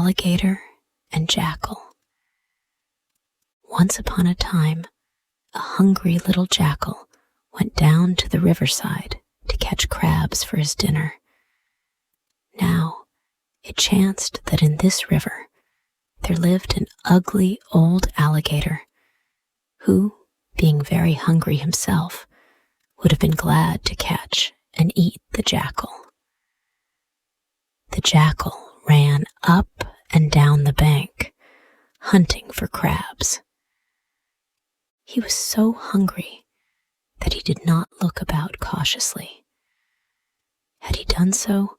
Alligator and Jackal. Once upon a time, a hungry little jackal went down to the riverside to catch crabs for his dinner. Now, it chanced that in this river there lived an ugly old alligator who, being very hungry himself, would have been glad to catch and eat the jackal. The jackal ran up and down the bank, hunting for crabs. He was so hungry that he did not look about cautiously. Had he done so,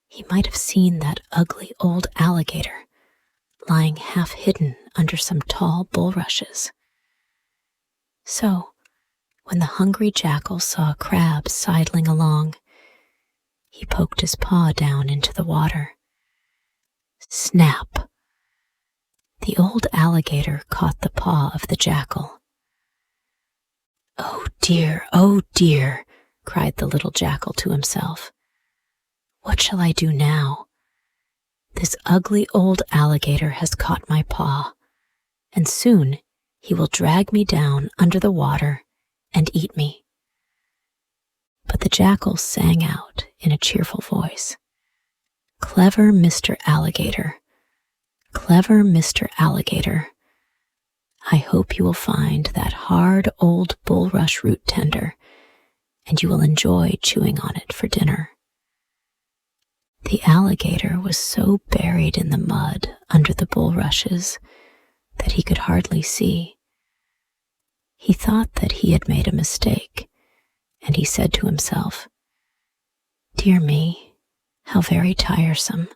he might have seen that ugly old alligator lying half hidden under some tall bulrushes. So, when the hungry jackal saw a crab sidling along, he poked his paw down into the water. Snap! The old alligator caught the paw of the jackal. Oh dear, cried the little jackal to himself. What shall I do now? This ugly old alligator has caught my paw, and soon he will drag me down under the water and eat me. But the jackal sang out in a cheerful voice, Clever Mr. Alligator, clever Mr. Alligator, I hope you will find that hard old bulrush root tender, and you will enjoy chewing on it for dinner. The alligator was so buried in the mud under the bulrushes that he could hardly see. He thought that he had made a mistake, and he said to himself, Dear me, how very tiresome.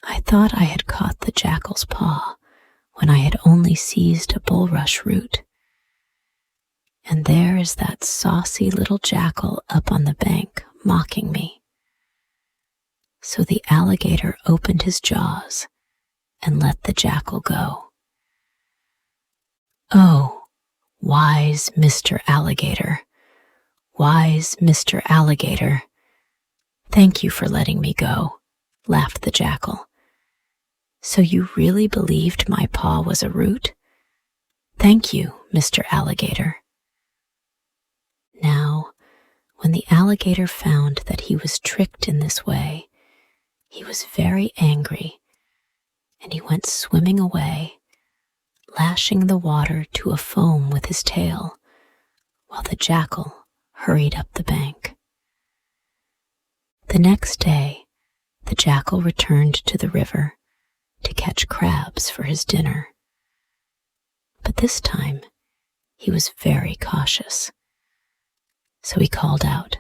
I thought I had caught the jackal's paw when I had only seized a bulrush root. And there is that saucy little jackal up on the bank mocking me. So the alligator opened his jaws and let the jackal go. Oh, wise Mr. Alligator, wise Mr. Alligator, thank you for letting me go, laughed the jackal. So you really believed my paw was a root? Thank you, Mr. Alligator. Now, when the alligator found that he was tricked in this way, he was very angry, and he went swimming away, lashing the water to a foam with his tail, while the jackal hurried up the bank. The next day, the jackal returned to the river to catch crabs for his dinner. But this time, he was very cautious. So he called out,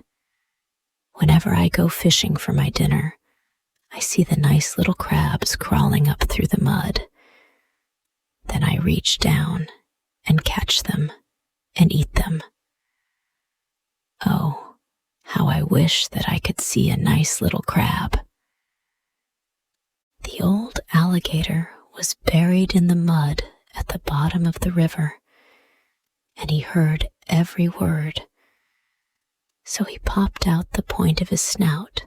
Whenever I go fishing for my dinner, I see the nice little crabs crawling up through the mud. Then I reach down and catch them and eat them. Oh, how I wish that I could see a nice little crab. The old alligator was buried in the mud at the bottom of the river, and he heard every word. So he popped out the point of his snout,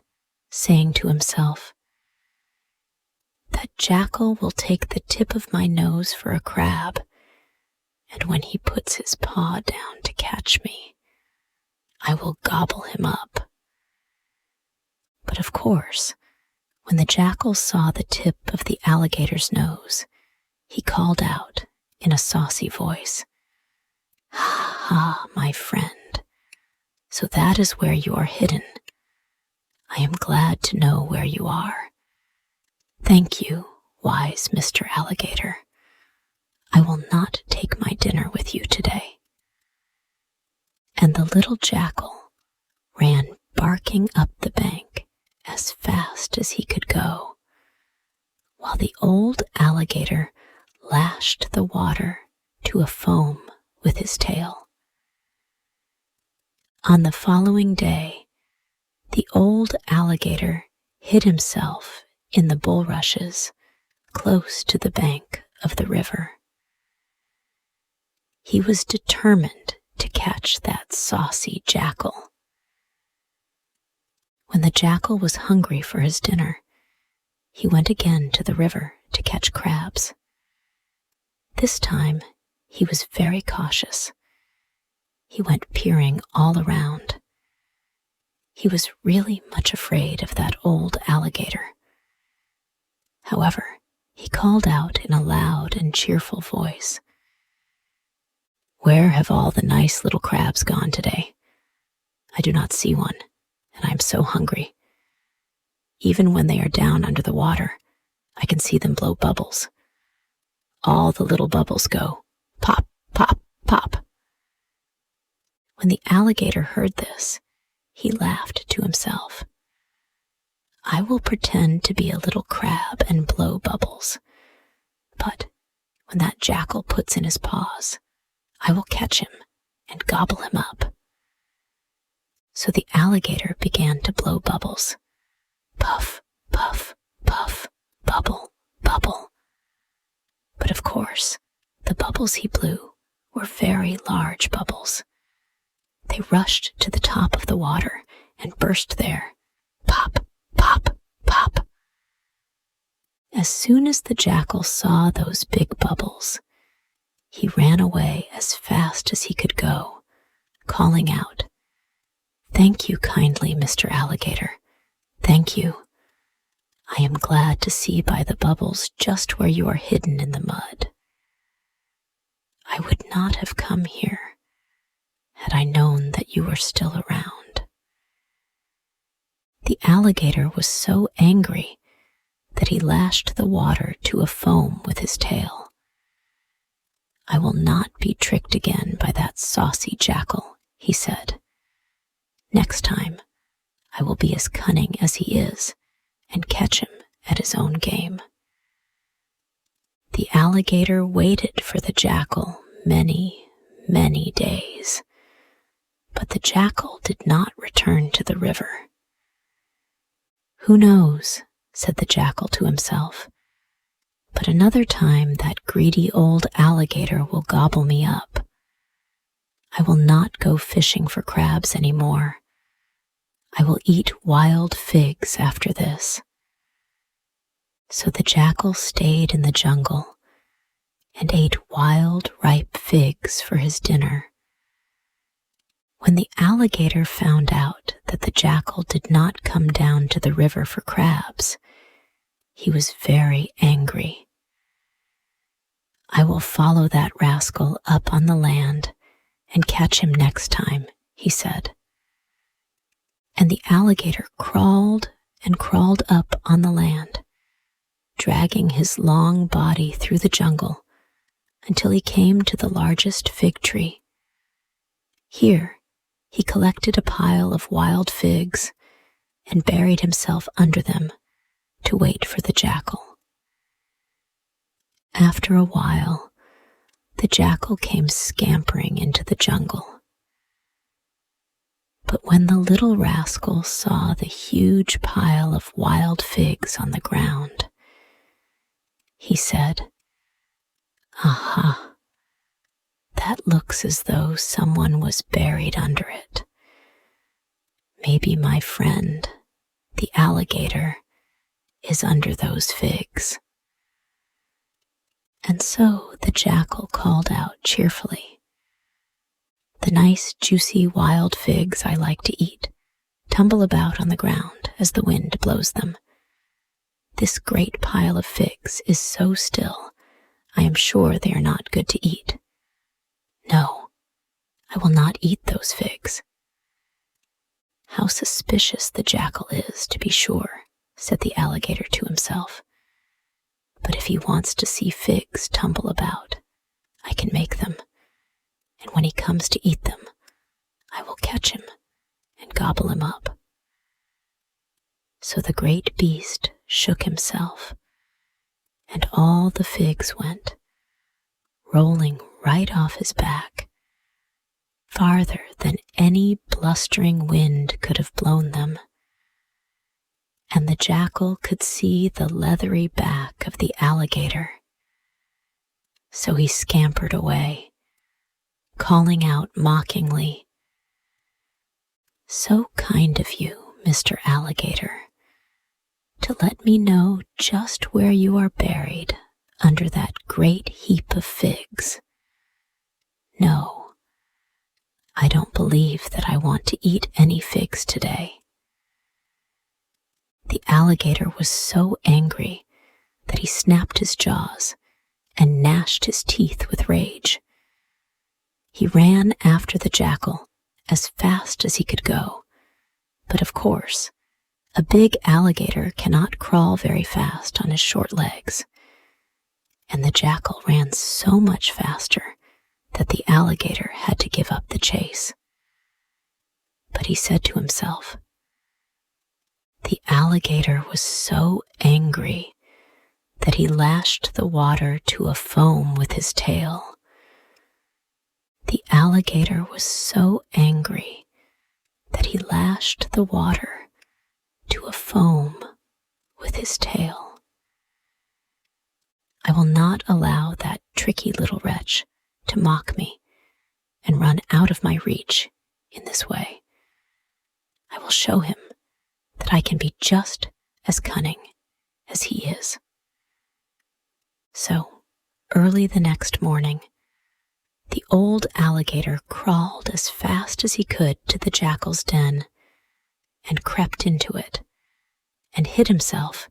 saying to himself, That jackal will take the tip of my nose for a crab, and when he puts his paw down to catch me, I will gobble him up. But of course, when the jackal saw the tip of the alligator's nose, he called out in a saucy voice, Ha ha, my friend, so that is where you are hidden. I am glad to know where you are. Thank you, wise Mr. Alligator. I will not take my dinner with you today. And the little jackal ran barking up the bank as fast as he could go, while the old alligator lashed the water to a foam with his tail. On the following day, the old alligator hid himself in the bulrushes close to the bank of the river. He was determined to catch that saucy jackal. When the jackal was hungry for his dinner, he went again to the river to catch crabs. This time, he was very cautious. He went peering all around. He was really much afraid of that old alligator. However, he called out in a loud and cheerful voice, "Where have all the nice little crabs gone today? I do not see one, and I am so hungry. Even when they are down under the water, I can see them blow bubbles. All the little bubbles go pop, pop, pop." When the alligator heard this, he laughed to himself. "I will pretend to be a little crab and blow bubbles. But when that jackal puts in his paws, I will catch him and gobble him up." So the alligator began to blow bubbles. Puff, puff, puff, bubble, bubble. But of course, the bubbles he blew were very large bubbles. They rushed to the top of the water and burst there. Pop, pop, pop. As soon as the jackal saw those big bubbles, he ran away as fast as he could go, calling out, "Thank you kindly, Mr. Alligator. Thank you. I am glad to see by the bubbles just where you are hidden in the mud. I would not have come here had I known that you were still around." The alligator was so angry that he lashed the water to a foam with his tail. "I will not be tricked again by that saucy jackal," he said. "Next time, I will be as cunning as he is and catch him at his own game." The alligator waited for the jackal many, many days, but the jackal did not return to the river. "Who knows," said the jackal to himself, "but another time that greedy old alligator will gobble me up. I will not go fishing for crabs any more. I will eat wild figs after this." So the jackal stayed in the jungle and ate wild, ripe figs for his dinner. When the alligator found out that the jackal did not come down to the river for crabs, he was very angry. "I will follow that rascal up on the land and catch him next time," he said. And the alligator crawled and crawled up on the land, dragging his long body through the jungle until he came to the largest fig tree. Here, he collected a pile of wild figs and buried himself under them to wait for the jackal. After a while, the jackal came scampering into the jungle. But when the little rascal saw the huge pile of wild figs on the ground, he said, "Aha! That looks as though someone was buried under it. Maybe my friend, the alligator, is under those figs." And so the jackal called out cheerfully, "The nice, juicy wild figs I like to eat tumble about on the ground as the wind blows them. This great pile of figs is so still, I am sure they are not good to eat. No, I will not eat those figs." "How suspicious the jackal is, to be sure," said the alligator to himself. "But if he wants to see figs tumble about, I can make them, and when he comes to eat them, I will catch him and gobble him up." So the great beast shook himself, and all the figs went, rolling right off his back, farther than any blustering wind could have blown them. And the jackal could see the leathery back of the alligator. So he scampered away, calling out mockingly, "So kind of you, Mr. Alligator. to let me know just where you are buried under that great heap of figs. No, I don't believe that I want to eat any figs today." The alligator was so angry that he snapped his jaws and gnashed his teeth with rage. He ran after the jackal as fast as he could go, but of course, a big alligator cannot crawl very fast on his short legs, and the jackal ran so much faster that the alligator had to give up the chase. But he said to himself, "The alligator was so angry that he lashed the water to a foam with his tail. The alligator was so angry that he lashed the water to a foam with his tail. I will not allow that tricky little wretch to mock me and run out of my reach in this way. I will show him that I can be just as cunning as he is." So, early the next morning, the old alligator crawled as fast as he could to the jackal's den and crept into it and hid himself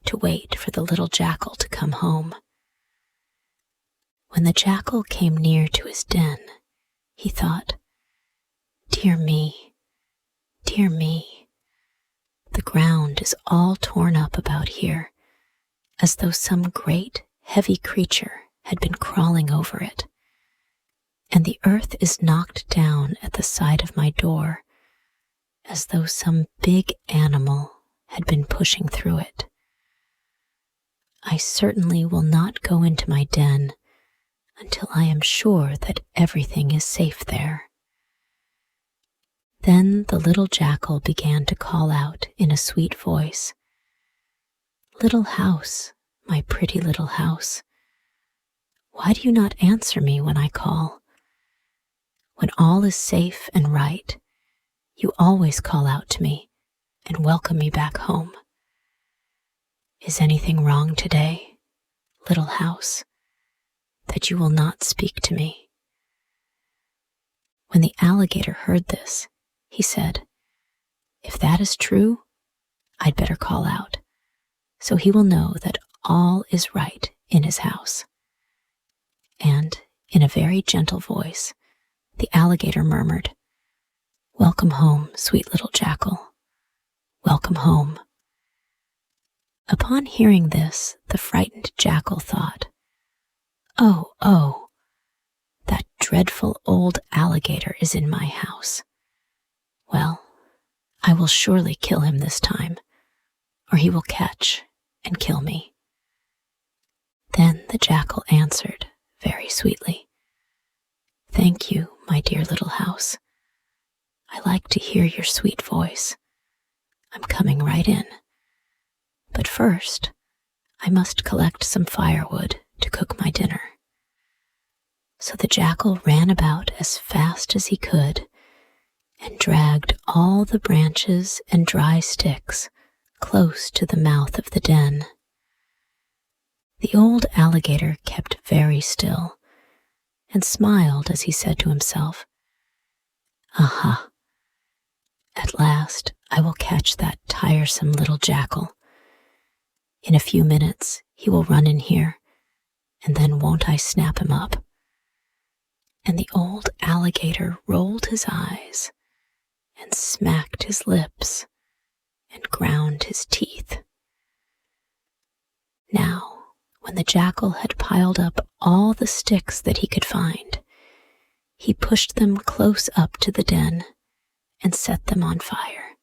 to wait for the little jackal to come home. When the jackal came near to his den, he thought, dear me, the ground is all torn up about here, as though some great, heavy creature had been crawling over it, and the earth is knocked down at the side of my door, as though some big animal had been pushing through it. I certainly will not go into my den until I am sure that everything is safe there." Then the little jackal began to call out in a sweet voice, "Little house, my pretty little house, why do you not answer me when I call? When all is safe and right, you always call out to me and welcome me back home. Is anything wrong today, little house, that you will not speak to me?" When the alligator heard this, he said, "If that is true, I'd better call out, so he will know that all is right in his house." And in a very gentle voice, the alligator murmured, "Welcome home, sweet little jackal. Welcome home." Upon hearing this, the frightened jackal thought, Oh, that dreadful old alligator is in my house. Well, I will surely kill him this time, or he will catch and kill me." Then the jackal answered very sweetly, "Thank you, my dear little house. I like to hear your sweet voice. I'm coming right in. But first, I must collect some firewood to cook my dinner." So the jackal ran about as fast as he could and dragged all the branches and dry sticks close to the mouth of the den. The old alligator kept very still and smiled as he said to himself, "Aha! At last I will catch that tiresome little jackal. In a few minutes he will run in here, and then won't I snap him up?" And the old alligator rolled his eyes and smacked his lips and ground his teeth. Now, when the jackal had piled up all the sticks that he could find, he pushed them close up to the den and set them on fire.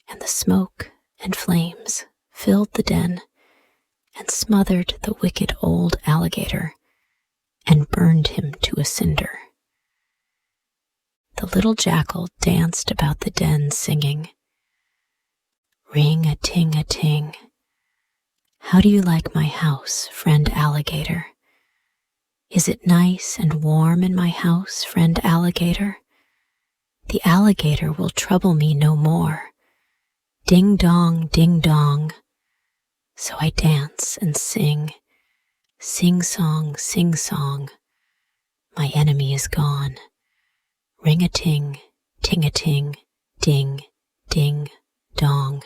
And the smoke and flames filled the den and smothered the wicked old alligator and burned him to a cinder. The little jackal danced about the den singing, "Ring-a-ting-a-ting. How do you like my house, friend alligator? Is it nice and warm in my house, friend alligator? The alligator will trouble me no more. Ding dong, ding dong. So I dance and sing, sing song, my enemy is gone. Ring-a-ting, ting-a-ting, ding, ding, dong.